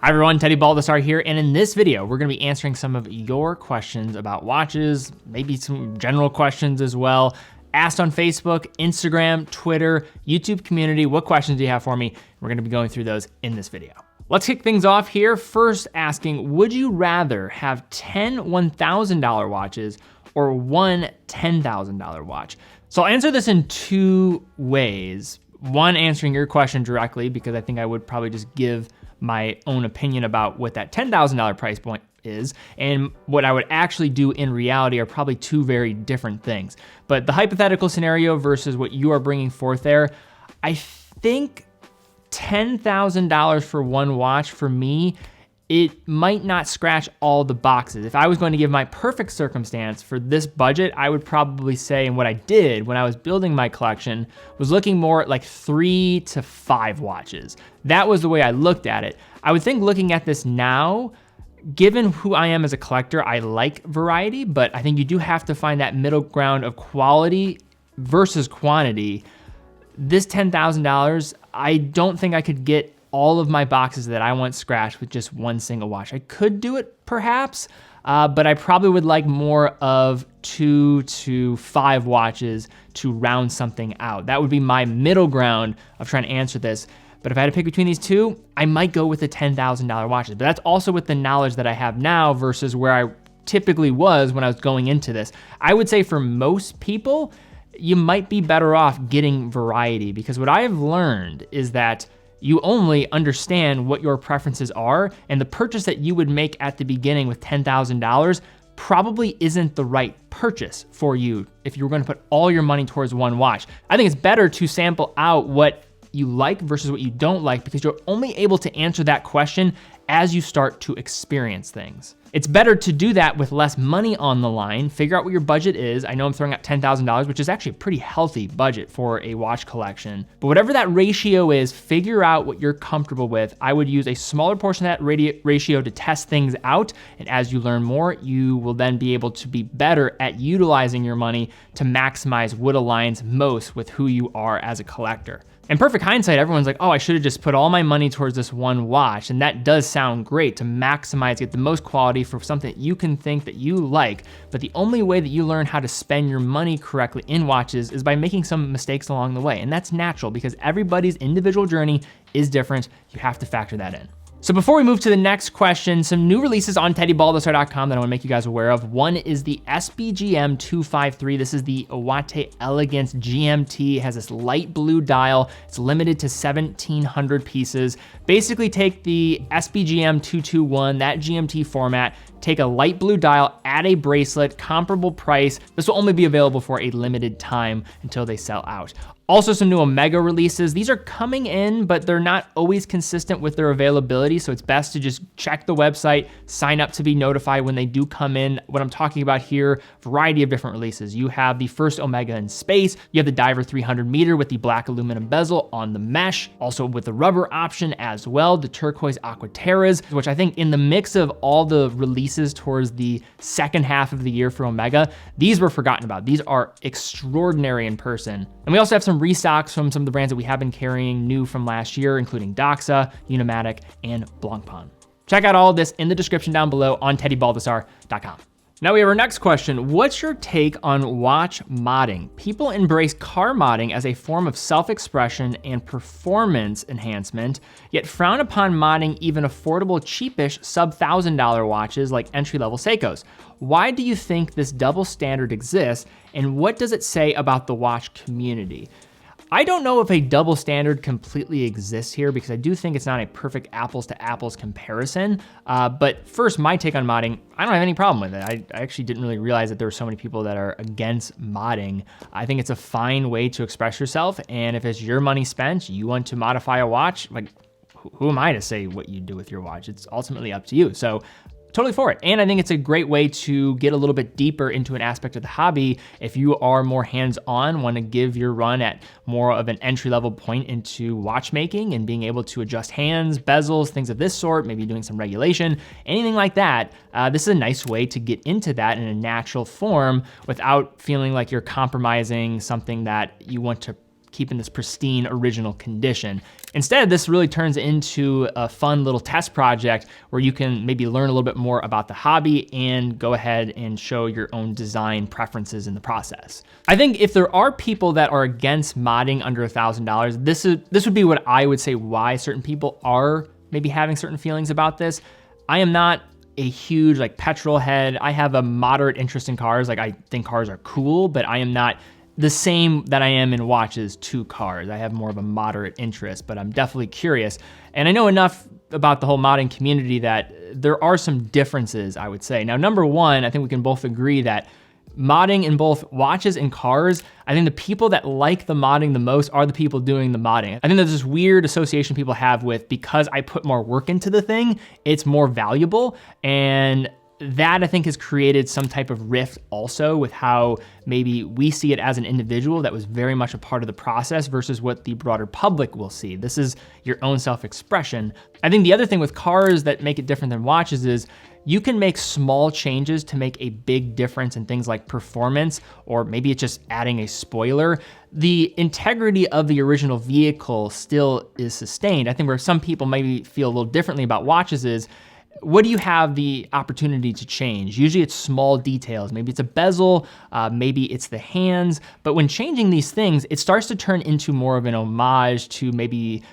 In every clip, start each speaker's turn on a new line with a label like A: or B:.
A: Hi everyone, Teddy Baldassar here, and in this video, we're gonna be answering some of your questions about watches, maybe some general questions as well, asked on Facebook, Instagram, Twitter, YouTube community. What questions do you have for me? We're gonna be going through those in this video. Let's kick things off here. First asking, would you rather have 10 $1,000 watches or one $10,000 watch? So I'll answer this in two ways. One, answering your question directly, because I think I would probably just give my own opinion about what that $10,000 price point is, and what I would actually do in reality are probably two very different things. But the hypothetical scenario versus what you are bringing forth there, I think $10,000 for one watch, for me, it might not scratch all the boxes. If I was going to give my perfect circumstance for this budget, I would probably say, and what I did when I was building my collection was looking more at like 3 to 5 watches. That was the way I looked at it. I would think looking at this now, given who I am as a collector, I like variety, but I think you do have to find that middle ground of quality versus quantity. This $10,000, I don't think I could get all of my boxes that I want scratched with just one single watch. I could do it perhaps, but I probably would like more of 2 to 5 watches to round something out. That would be my middle ground of trying to answer this. But if I had to pick between these two, I might go with the $10,000 watches. But that's also with the knowledge that I have now versus where I typically was when I was going into this. I would say for most people, you might be better off getting variety, because what I have learned is that you only understand what your preferences are, and the purchase that you would make at the beginning with $10,000 probably isn't the right purchase for you if you were gonna put all your money towards one watch. I think it's better to sample out what you like versus what you don't like, because you're only able to answer that question as you start to experience things. It's better to do that with less money on the line, figure out what your budget is. I know I'm throwing out $10,000, which is actually a pretty healthy budget for a watch collection. But whatever that ratio is, figure out what you're comfortable with. I would use a smaller portion of that ratio to test things out. And as you learn more, you will then be able to be better at utilizing your money to maximize what aligns most with who you are as a collector. In perfect hindsight, everyone's like, oh, I should have just put all my money towards this one watch. And that does sound great to maximize, get the most quality for something that you can think that you like. But the only way that you learn how to spend your money correctly in watches is by making some mistakes along the way. And that's natural, because everybody's individual journey is different. You have to factor that in. So before we move to the next question, some new releases on teddybaldassar.com that I wanna make you guys aware of. One is the SBGM 253. This is the Iwate Elegance GMT. It has this light blue dial. It's limited to 1,700 pieces. Basically take the SBGM 221, that GMT format, take a light blue dial, add a bracelet, comparable price. This will only be available for a limited time until they sell out. Also some new Omega releases. These are coming in, but they're not always consistent with their availability, so it's best to just check the website, sign up to be notified when they do come in. What I'm talking about here, variety of different releases. You have the first Omega in space, you have the Diver 300 meter with the black aluminum bezel on the mesh, also with the rubber option as well, the turquoise Aquaterras, which I think in the mix of all the releases towards the second half of the year for Omega, these were forgotten about. These are extraordinary in person. And we also have some restocks from some of the brands that we have been carrying new from last year, including Doxa, Unimatic, and Blancpain. Check out all of this in the description down below on teddybaldassar.com. Now we have our next question. What's your take on watch modding? People embrace car modding as a form of self-expression and performance enhancement, yet frown upon modding even affordable, cheapish, sub-$1,000 watches like entry-level Seikos. Why do you think this double standard exists, and what does it say about the watch community? I don't know if a double standard completely exists here, because I do think it's not a perfect apples to apples comparison. But first, my take on modding, I don't have any problem with it. I actually didn't really realize that there were so many people that are against modding. I think it's a fine way to express yourself. And if it's your money spent, you want to modify a watch, like who am I to say what you do with your watch? It's ultimately up to you. So totally for it. And I think it's a great way to get a little bit deeper into an aspect of the hobby. If you are more hands-on, want to give your run at more of an entry-level point into watchmaking and being able to adjust hands, bezels, things of this sort, maybe doing some regulation, anything like that, this is a nice way to get into that in a natural form without feeling like you're compromising something that you want to keep in this pristine original condition. Instead, this really turns into a fun little test project where you can maybe learn a little bit more about the hobby and go ahead and show your own design preferences in the process. I think if there are people that are against modding under $1,000, this would be what I would say why certain people are maybe having certain feelings about this. I am not a huge like petrol head. I have a moderate interest in cars. Like I think cars are cool, but I am not the same that I am in watches to cars. I have more of a moderate interest, but I'm definitely curious. And I know enough about the whole modding community that there are some differences, I would say. Now, number one, I think we can both agree that modding in both watches and cars, I think the people that like the modding the most are the people doing the modding. I think there's this weird association people have with, because I put more work into the thing, it's more valuable. And that I think has created some type of rift also with how maybe we see it as an individual that was very much a part of the process versus what the broader public will see. This is your own self-expression. I think the other thing with cars that make it different than watches is you can make small changes to make a big difference in things like performance, or maybe it's just adding a spoiler. The integrity of the original vehicle still is sustained. I think where some people maybe feel a little differently about watches is, what do you have the opportunity to change? Usually it's small details. Maybe it's a bezel, maybe it's the hands. But when changing these things, it starts to turn into more of an homage to maybe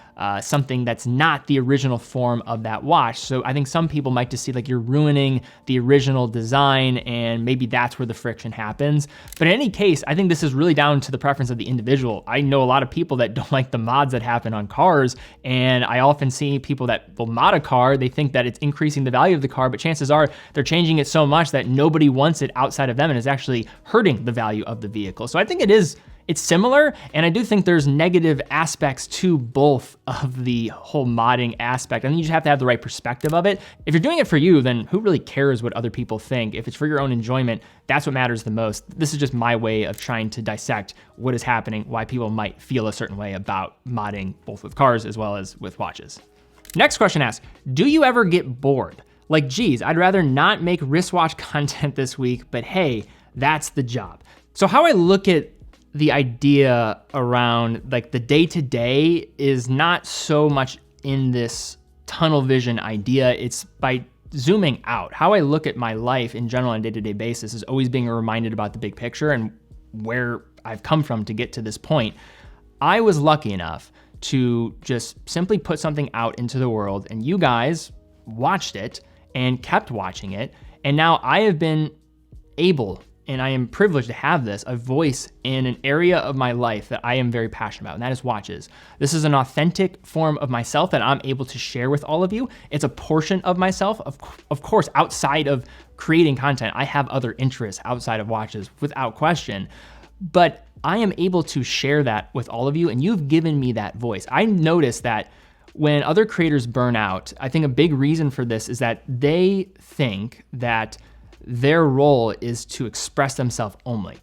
A: something that's not the original form of that watch. So I think some people might just see like you're ruining the original design, and maybe that's where the friction happens. But in any case, I think this is really down to the preference of the individual. I know a lot of people that don't like the mods that happen on cars, and I often see people that will mod a car, they think that it's increasing the value of the car, but chances are they're changing it so much that nobody wants it outside of them and is actually hurting the value of the vehicle. So I think it's similar, and I do think there's negative aspects to both of the whole modding aspect. I think you just have to have the right perspective of it. If you're doing it for you, then who really cares what other people think? If it's for your own enjoyment, that's what matters the most. This is just my way of trying to dissect what is happening, why people might feel a certain way about modding, both with cars as well as with watches. Next question asks, do you ever get bored? Like, geez, I'd rather not make wristwatch content this week, but hey, that's the job. So how I look at the idea around like the day-to-day is not so much in this tunnel vision idea, it's by zooming out. How I look at my life in general on a day-to-day basis is always being reminded about the big picture and where I've come from to get to this point. I was lucky enough to just simply put something out into the world, and you guys watched it and kept watching it. And now I have been able, and I am privileged to have this, a voice in an area of my life that I am very passionate about, and that is watches. This is an authentic form of myself that I'm able to share with all of you. It's a portion of myself. Of course, outside of creating content, I have other interests outside of watches, without question. But I am able to share that with all of you, and you've given me that voice. I noticed that when other creators burn out, I think a big reason for this is that they think that their role is to express themselves only.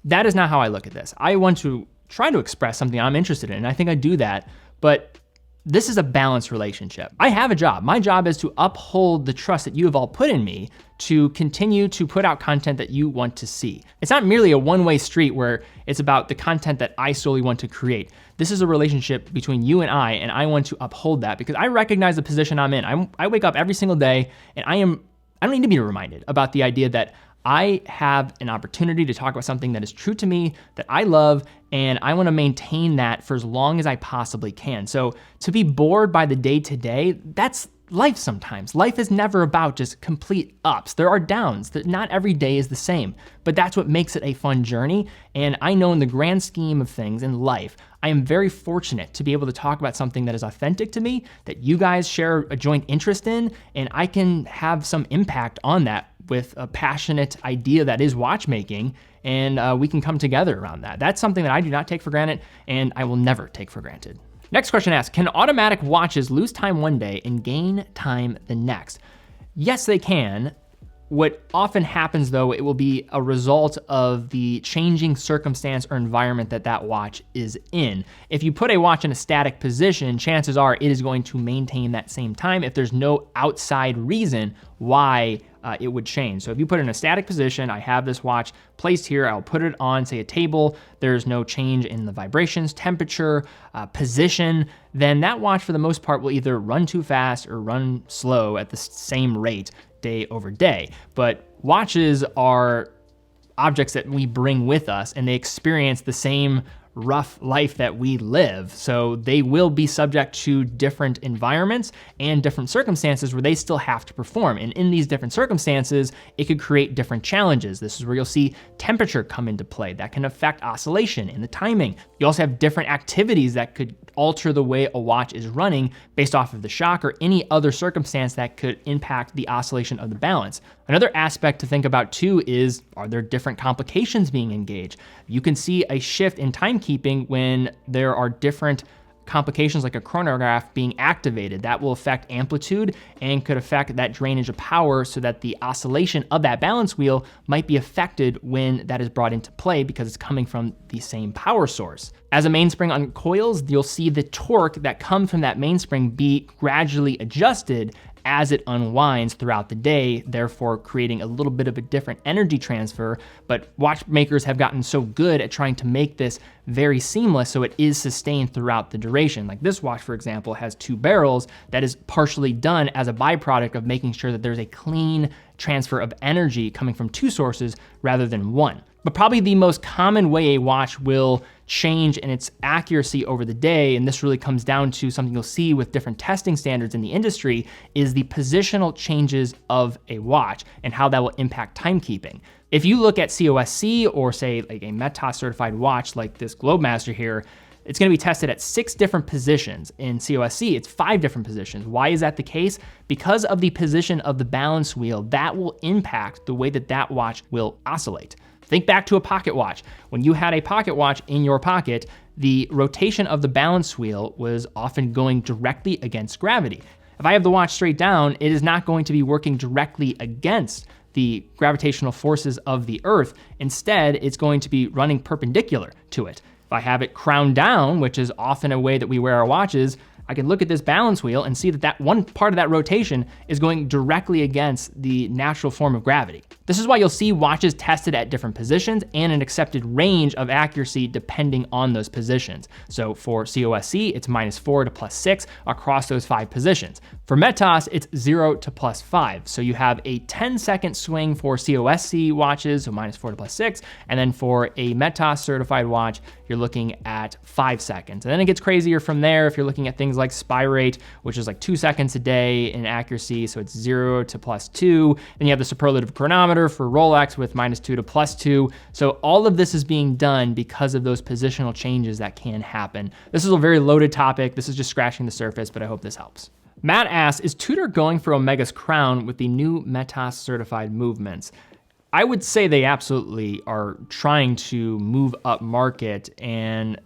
A: That is not how I look at this. I want to try to express something I'm interested in, and I think I do that, but this is a balanced relationship. I have a job. My job is to uphold the trust that you have all put in me to continue to put out content that you want to see. It's not merely a one-way street where it's about the content that I solely want to create. This is a relationship between you and I want to uphold that because I recognize the position I'm in. I wake up every single day, and I don't need to be reminded about the idea that I have an opportunity to talk about something that is true to me, that I love, and I want to maintain that for as long as I possibly can. So to be bored by the day-to-day, that's life sometimes. Life is never about just complete ups. There are downs. That not every day is the same, but that's what makes it a fun journey. And I know in the grand scheme of things in life, I am very fortunate to be able to talk about something that is authentic to me, that you guys share a joint interest in, and I can have some impact on that with a passionate idea that is watchmaking, and we can come together around that. That's something that I do not take for granted, and I will never take for granted. Next question asks, can automatic watches lose time one day and gain time the next? Yes, they can. What often happens though, it will be a result of the changing circumstance or environment that that watch is in. If you put a watch in a static position, chances are it is going to maintain that same time if there's no outside reason why it would change. So if you put it in a static position, I have this watch placed here, I'll put it on, say, a table, there's no change in the vibrations, temperature, position, then that watch for the most part will either run too fast or run slow at the same rate day over day. But watches are objects that we bring with us, and they experience the same rough life that we live. So they will be subject to different environments and different circumstances where they still have to perform. And in these different circumstances, it could create different challenges. This is where you'll see temperature come into play. That can affect oscillation and the timing. You also have different activities that could alter the way a watch is running based off of the shock or any other circumstance that could impact the oscillation of the balance. Another aspect to think about too is, are there different complications being engaged? You can see a shift in timekeeping when there are different complications like a chronograph being activated. That will affect amplitude and could affect that drainage of power so that the oscillation of that balance wheel might be affected when that is brought into play because it's coming from the same power source. As a mainspring uncoils, you'll see the torque that comes from that mainspring be gradually adjusted as it unwinds throughout the day, therefore creating a little bit of a different energy transfer. But watchmakers have gotten so good at trying to make this very seamless so it is sustained throughout the duration. Like this watch, for example, has 2 barrels that is partially done as a byproduct of making sure that there's a clean transfer of energy coming from 2 sources rather than 1. But probably the most common way a watch will change in its accuracy over the day, and this really comes down to something you'll see with different testing standards in the industry, is the positional changes of a watch and how that will impact timekeeping. If you look at COSC or say like a METAS certified watch like this Globemaster here, it's gonna be tested at 6 different positions. In COSC, it's 5 different positions. Why is that the case? Because of the position of the balance wheel, that will impact the way that that watch will oscillate. Think back to a pocket watch. When you had a pocket watch in your pocket, the rotation of the balance wheel was often going directly against gravity. If I have the watch straight down, it is not going to be working directly against the gravitational forces of the Earth. Instead, it's going to be running perpendicular to it. If I have it crowned down, which is often a way that we wear our watches, I can look at this balance wheel and see that that one part of that rotation is going directly against the natural form of gravity. This is why you'll see watches tested at different positions and an accepted range of accuracy depending on those positions. So for COSC, it's -4 to +6 across those 5 positions. For METAS, it's 0 to +5. So you have a 10-second swing for COSC watches, so -4 to +6, and then for a METAS certified watch, you're looking at 5 seconds. And then it gets crazier from there if you're looking at things like spy rate, which is like 2 seconds a day in accuracy, so it's 0 to +2. Then you have the superlative chronometer for Rolex with -2 to +2. So all of this is being done because of those positional changes that can happen. This is a very loaded topic. This is just scratching the surface, but I hope this helps. Matt asks, is Tudor going for Omega's crown with the new METAS certified movements? I would say they absolutely are trying to move up market, and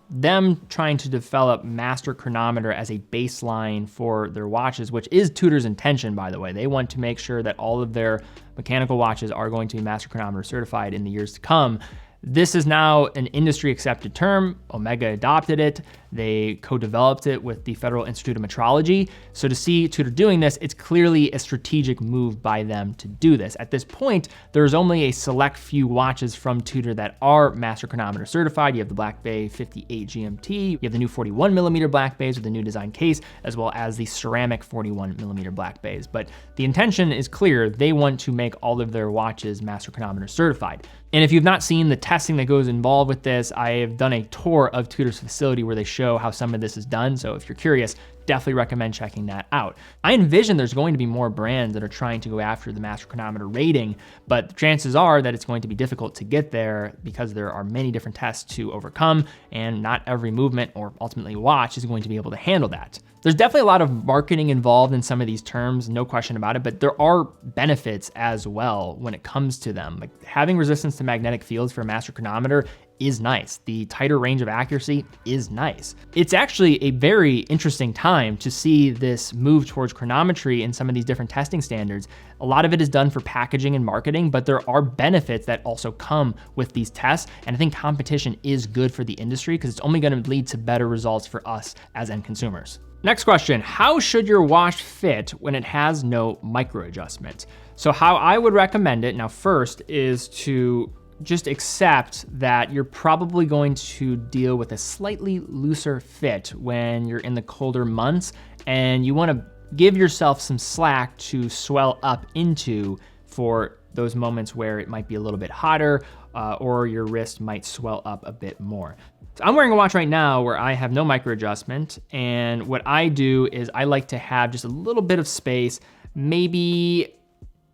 A: them trying to develop master chronometer as a baseline for their watches, which is Tudor's intention, by the way. They want to make sure that all of their mechanical watches are going to be master chronometer certified in the years to come. This is now an industry accepted term. Omega adopted it. They co-developed it with the Federal Institute of Metrology. So to see Tudor doing this, it's clearly a strategic move by them to do this. At this point, there's only a select few watches from Tudor that are master chronometer certified. You have the Black Bay 58 GMT, you have the new 41mm Black Bays with the new design case, as well as the ceramic 41mm Black Bays. But the intention is clear. They want to make all of their watches master chronometer certified. And if you've not seen the testing that goes involved with this, I have done a tour of Tudor's facility where they show how some of this is done. So if you're curious, definitely recommend checking that out. I envision there's going to be more brands that are trying to go after the master chronometer rating, but the chances are that it's going to be difficult to get there because there are many different tests to overcome, and not every movement or ultimately watch is going to be able to handle that. There's definitely a lot of marketing involved in some of these terms, no question about it, but there are benefits as well when it comes to them. Like having resistance to magnetic fields for a master chronometer is nice. The tighter range of accuracy is nice. It's actually a very interesting time to see this move towards chronometry in some of these different testing standards. A lot of it is done for packaging and marketing, but there are benefits that also come with these tests. And I think competition is good for the industry because it's only going to lead to better results for us as end consumers. Next question, how should your watch fit when it has no micro adjustment? So how I would recommend it, now first, is to just accept that you're probably going to deal with a slightly looser fit when you're in the colder months, and you want to give yourself some slack to swell up into for those moments where it might be a little bit hotter or your wrist might swell up a bit more. So I'm wearing a watch right now where I have no micro adjustment, and what I do is I like to have just a little bit of space, maybe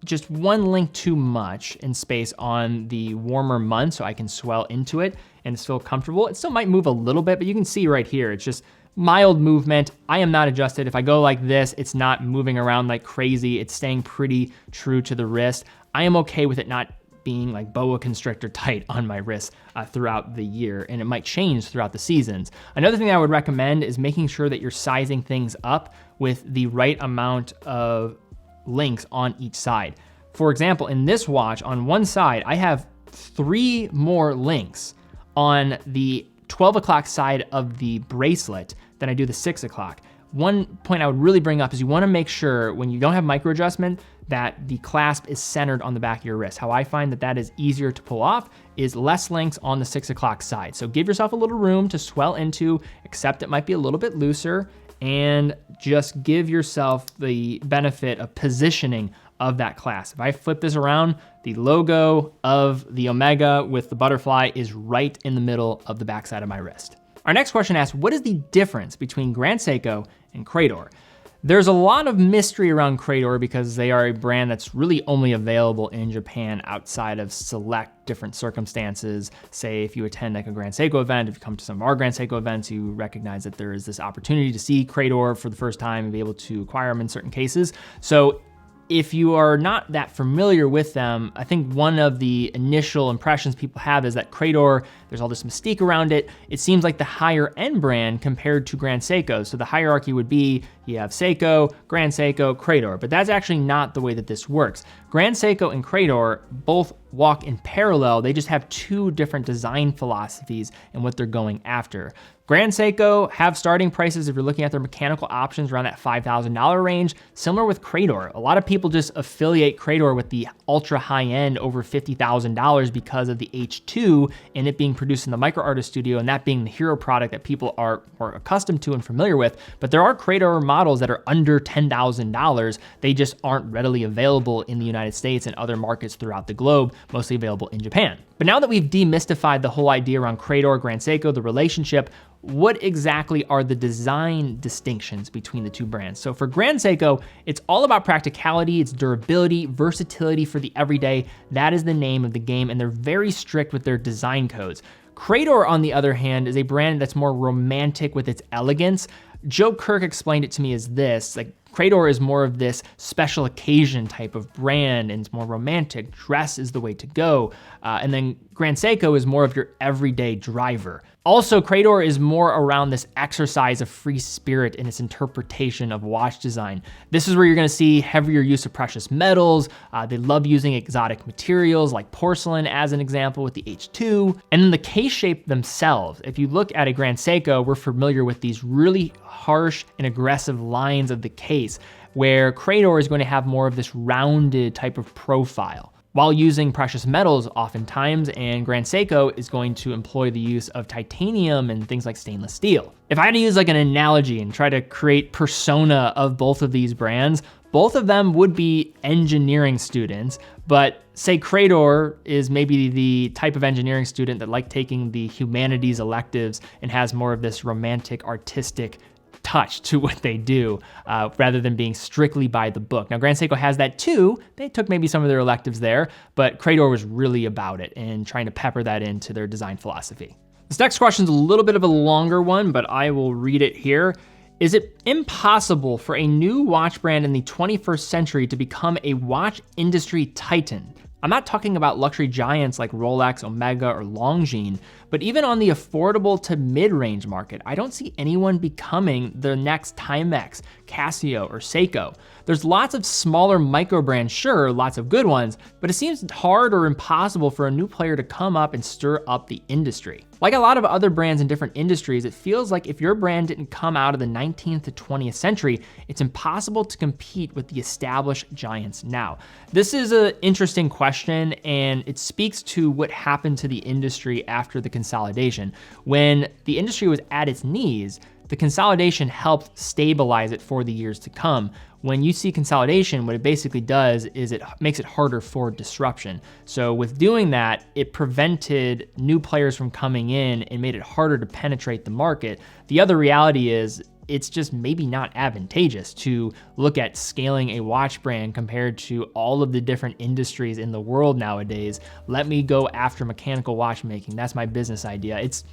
A: just one link too much in space on the warmer months so I can swell into it and still comfortable. It still might move a little bit, but you can see right here, it's just mild movement. I am not adjusted. If I go like this, it's not moving around like crazy. It's staying pretty true to the wrist. I am okay with it not being like boa constrictor tight on my wrist throughout the year, and it might change throughout the seasons. Another thing I would recommend is making sure that you're sizing things up with the right amount of links on each side. For example, in this watch, on one side, I have 3 more links on the 12 o'clock side of the bracelet than I do the 6 o'clock. One point I would really bring up is you wanna make sure when you don't have micro adjustment that the clasp is centered on the back of your wrist. How I find that that is easier to pull off is less links on the 6 o'clock side. So give yourself a little room to swell into, accept it might be a little bit looser, and just give yourself the benefit of positioning of that clasp. If I flip this around, the logo of the Omega with the butterfly is right in the middle of the backside of my wrist. Our next question asks, what is the difference between Grand Seiko and Credor? There's a lot of mystery around Credor because they are a brand that's really only available in Japan outside of select different circumstances. Say if you attend like a Grand Seiko event, if you come to some of our Grand Seiko events, you recognize that there is this opportunity to see Credor for the first time and be able to acquire them in certain cases. So if you are not that familiar with them, I think one of the initial impressions people have is that Credor, there's all this mystique around it. It seems like the higher end brand compared to Grand Seiko. So the hierarchy would be, you have Seiko, Grand Seiko, Credor, but that's actually not the way that this works. Grand Seiko and Credor both walk in parallel. They just have 2 different design philosophies and what they're going after. Grand Seiko have starting prices if you're looking at their mechanical options around that $5,000 range. Similar with Credor. A lot of people just affiliate Credor with the ultra high end over $50,000 because of the H2 and it being produced in the micro artist studio and that being the hero product that people are more accustomed to and familiar with. But there are Credor models that are under $10,000. They just aren't readily available in the United States and other markets throughout the globe, mostly available in Japan. But now that we've demystified the whole idea around Credor, Grand Seiko, the relationship, what exactly are the design distinctions between the 2 brands? So for Grand Seiko, it's all about practicality, it's durability, versatility for the everyday. That is the name of the game, and they're very strict with their design codes. Credor, on the other hand, is a brand that's more romantic with its elegance. Joe Kirk explained it to me as this, like Credor is more of this special occasion type of brand and it's more romantic. Dress is the way to go. And then Grand Seiko is more of your everyday driver. Also, Credor is more around this exercise of free spirit in its interpretation of watch design. This is where you're gonna see heavier use of precious metals. They love using exotic materials like porcelain as an example with the H2. And then the case shape themselves. If you look at a Grand Seiko, we're familiar with these really harsh and aggressive lines of the case, where Credor is going to have more of this rounded type of profile, while using precious metals oftentimes, and Grand Seiko is going to employ the use of titanium and things like stainless steel. If I had to use like an analogy and try to create persona of both of these brands, both of them would be engineering students, but say Credor is maybe the type of engineering student that like taking the humanities electives and has more of this romantic, artistic touch to what they do rather than being strictly by the book. Now, Grand Seiko has that too. They took maybe some of their electives there, but Credor was really about it and trying to pepper that into their design philosophy. This next question is a little bit of a longer one, but I will read it here. Is it impossible for a new watch brand in the 21st century to become a watch industry titan? I'm not talking about luxury giants like Rolex, Omega, or Longines, but even on the affordable to mid-range market, I don't see anyone becoming the next Timex, Casio, or Seiko. There's lots of smaller micro brands, sure, lots of good ones, but it seems hard or impossible for a new player to come up and stir up the industry. Like a lot of other brands in different industries, it feels like if your brand didn't come out of the 19th to 20th century, it's impossible to compete with the established giants now. This is an interesting question, and it speaks to what happened to the industry after the consolidation. When the industry was at its knees, the consolidation helped stabilize it for the years to come. When you see consolidation, what it basically does is it makes it harder for disruption. So with doing that, it prevented new players from coming in and made it harder to penetrate the market. The other reality is it's just maybe not advantageous to look at scaling a watch brand compared to all of the different industries in the world nowadays. Let me go after mechanical watchmaking. That's my business idea. It's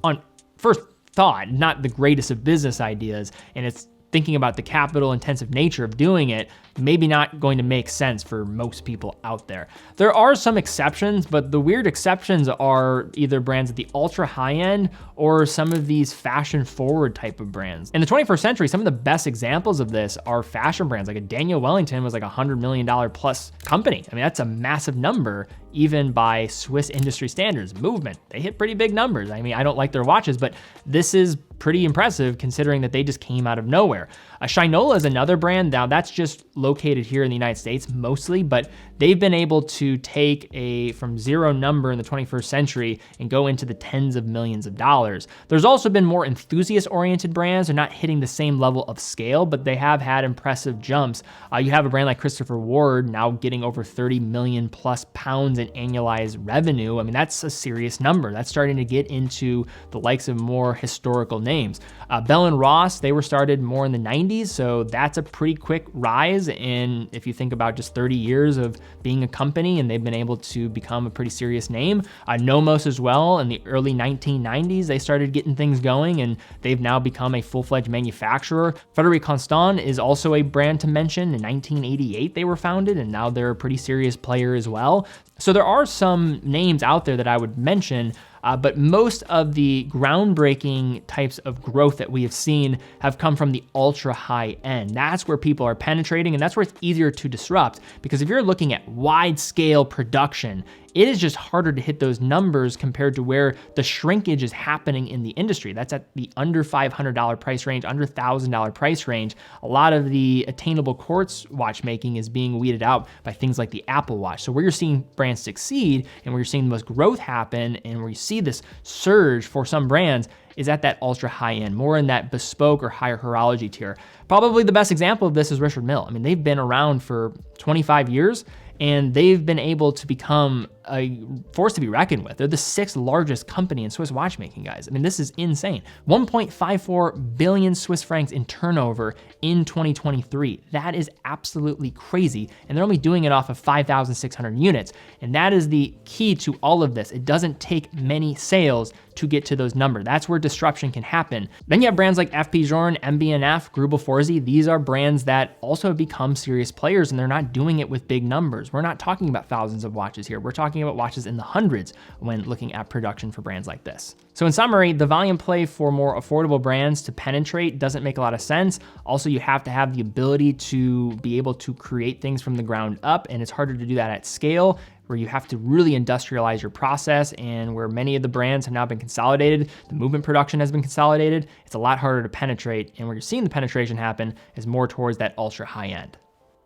A: on first thought, not the greatest of business ideas, and it's thinking about the capital intensive nature of doing it, maybe not going to make sense for most people out there. There are some exceptions, but the weird exceptions are either brands at the ultra high end or some of these fashion forward type of brands. In the 21st century, some of the best examples of this are fashion brands. Like a Daniel Wellington was like a $100 million plus company. I mean, that's a massive number, even by Swiss industry standards. Movement, they hit pretty big numbers. I mean, I don't like their watches, but this is pretty impressive considering that they just came out of nowhere. Shinola is another brand. Now that's just located here in the United States mostly, but they've been able to take a from zero number in the 21st century and go into the tens of millions of dollars. There's also been more enthusiast-oriented brands. They're not hitting the same level of scale, but they have had impressive jumps. You have a brand like Christopher Ward now getting over 30 million plus pounds in annualized revenue. I mean, that's a serious number. That's starting to get into the likes of more historical names. Bell & Ross, they were started more in the 90s, so that's a pretty quick rise. And if you think about just 30 years of being a company, and they've been able to become a pretty serious name. Nomos as well, in the early 1990s, they started getting things going, and they've now become a full-fledged manufacturer. Frederic Constant is also a brand to mention. In 1988, they were founded, and now they're a pretty serious player as well. So there are some names out there that I would mention, but most of the groundbreaking types of growth that we have seen have come from the ultra high end. That's where people are penetrating, and that's where it's easier to disrupt, because if you're looking at wide scale production, it is just harder to hit those numbers compared to where the shrinkage is happening in the industry. That's at the under $500 price range, under $1,000 price range. A lot of the attainable quartz watchmaking is being weeded out by things like the Apple Watch. So where you're seeing brands succeed and where you're seeing the most growth happen and where you see this surge for some brands is at that ultra high end, more in that bespoke or higher horology tier. Probably the best example of this is Richard Mille. I mean, they've been around for 25 years, and they've been able to become a force to be reckoned with. They're the 6th largest company in Swiss watchmaking, guys. I mean, this is insane. 1.54 billion Swiss francs in turnover in 2023. That is absolutely crazy. And they're only doing it off of 5,600 units. And that is the key to all of this. It doesn't take many sales to get to those numbers. That's where disruption can happen. Then you have brands like FP Journe, MB&F, Greubel Forsey. These are brands that also have become serious players, and they're not doing it with big numbers. We're not talking about thousands of watches here. We're talking about watches in the hundreds when looking at production for brands like this. So in summary, the volume play for more affordable brands to penetrate doesn't make a lot of sense. Also, you have to have the ability to be able to create things from the ground up, and it's harder to do that at scale, where you have to really industrialize your process, and where many of the brands have now been consolidated, the movement production has been consolidated, it's a lot harder to penetrate, and where you're seeing the penetration happen is more towards that ultra high end.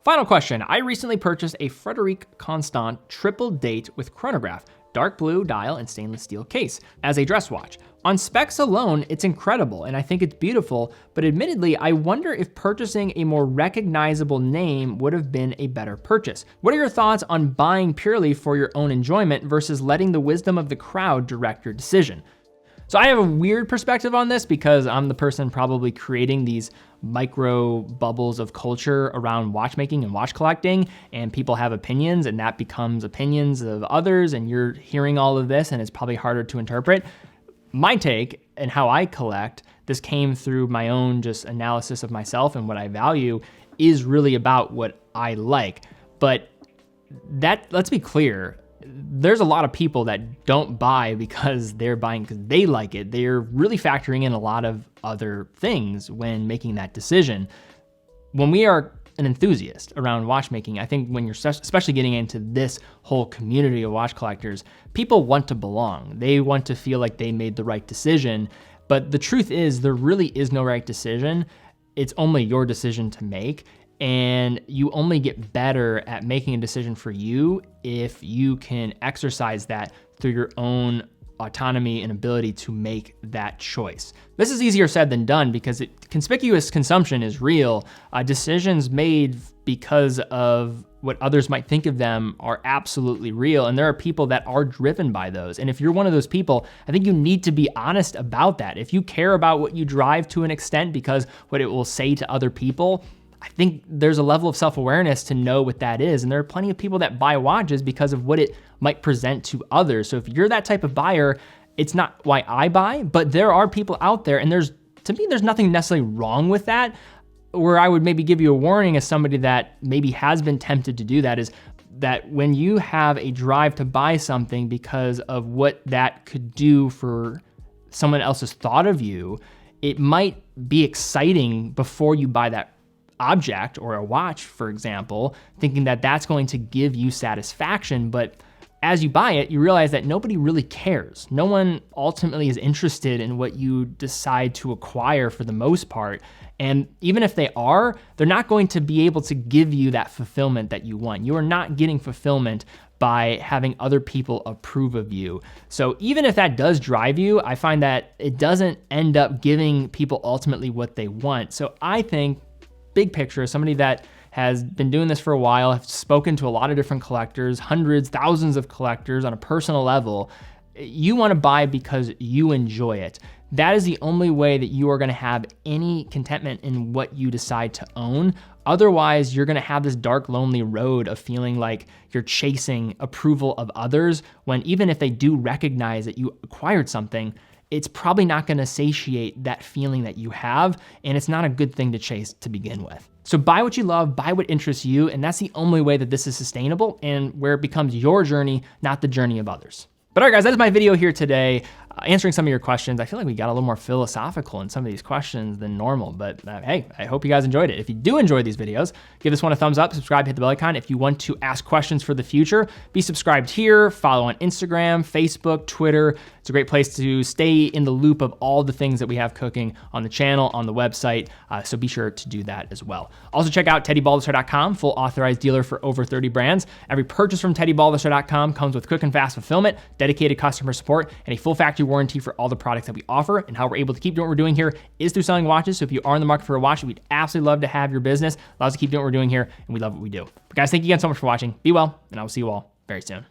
A: Final question, I recently purchased a Frederic Constant triple date with chronograph, dark blue dial and stainless steel case as a dress watch. On specs alone, it's incredible and I think it's beautiful, but admittedly, I wonder if purchasing a more recognizable name would have been a better purchase. What are your thoughts on buying purely for your own enjoyment versus letting the wisdom of the crowd direct your decision? So I have a weird perspective on this because I'm the person probably creating these micro bubbles of culture around watchmaking and watch collecting, and people have opinions and that becomes opinions of others, and you're hearing all of this and it's probably harder to interpret. My take and how I collect, this came through my own just analysis of myself and what I value, is really about what I like. But let's be clear, there's a lot of people that don't buy because they're buying because they like it. They're really factoring in a lot of other things when making that decision. When we are an enthusiast around watchmaking, I think when you're especially getting into this whole community of watch collectors, people want to belong. They want to feel like they made the right decision. But the truth is, there really is no right decision. It's only your decision to make. And you only get better at making a decision for you if you can exercise that through your own autonomy and ability to make that choice. This is easier said than done because conspicuous consumption is real. Decisions made because of what others might think of them are absolutely real. And there are people that are driven by those. And if you're one of those people, I think you need to be honest about that. If you care about what you drive to an extent because what it will say to other people, I think there's a level of self-awareness to know what that is. And there are plenty of people that buy watches because of what it might present to others. So if you're that type of buyer, it's not why I buy, but there are people out there, and to me, there's nothing necessarily wrong with that. Where I would maybe give you a warning as somebody that maybe has been tempted to do that is that when you have a drive to buy something because of what that could do for someone else's thought of you, it might be exciting before you buy that object or a watch, for example, thinking that that's going to give you satisfaction. But as you buy it, you realize that nobody really cares. No one ultimately is interested in what you decide to acquire for the most part. And even if they are, they're not going to be able to give you that fulfillment that you want. You are not getting fulfillment by having other people approve of you. So even if that does drive you, I find that it doesn't end up giving people ultimately what they want. So I think, big picture, as somebody that has been doing this for a while, have spoken to a lot of different collectors, hundreds, thousands of collectors on a personal level, you want to buy because you enjoy it. That is the only way that you are going to have any contentment in what you decide to own. Otherwise, you're going to have this dark, lonely road of feeling like you're chasing approval of others, when even if they do recognize that you acquired something, it's probably not gonna satiate that feeling that you have, and it's not a good thing to chase to begin with. So buy what you love, buy what interests you, and that's the only way that this is sustainable and where it becomes your journey, not the journey of others. But all right, guys, that is my video here today, answering some of your questions. I feel like we got a little more philosophical in some of these questions than normal, but hey, I hope you guys enjoyed it. If you do enjoy these videos, give this one a thumbs up, subscribe, hit the bell icon. If you want to ask questions for the future, be subscribed here, follow on Instagram, Facebook, Twitter. It's a great place to stay in the loop of all the things that we have cooking on the channel, on the website, so be sure to do that as well. Also check out teddybaldesstar.com, full authorized dealer for over 30 brands. Every purchase from teddybaldesstar.com comes with quick and fast fulfillment, dedicated customer support, and a full factory warranty for all the products that we offer. And how we're able to keep doing what we're doing here is through selling watches. So if you are in the market for a watch, we'd absolutely love to have your business. Allows us to keep doing what we're doing here, and we love what we do. But guys, thank you again so much for watching. Be well, and I will see you all very soon.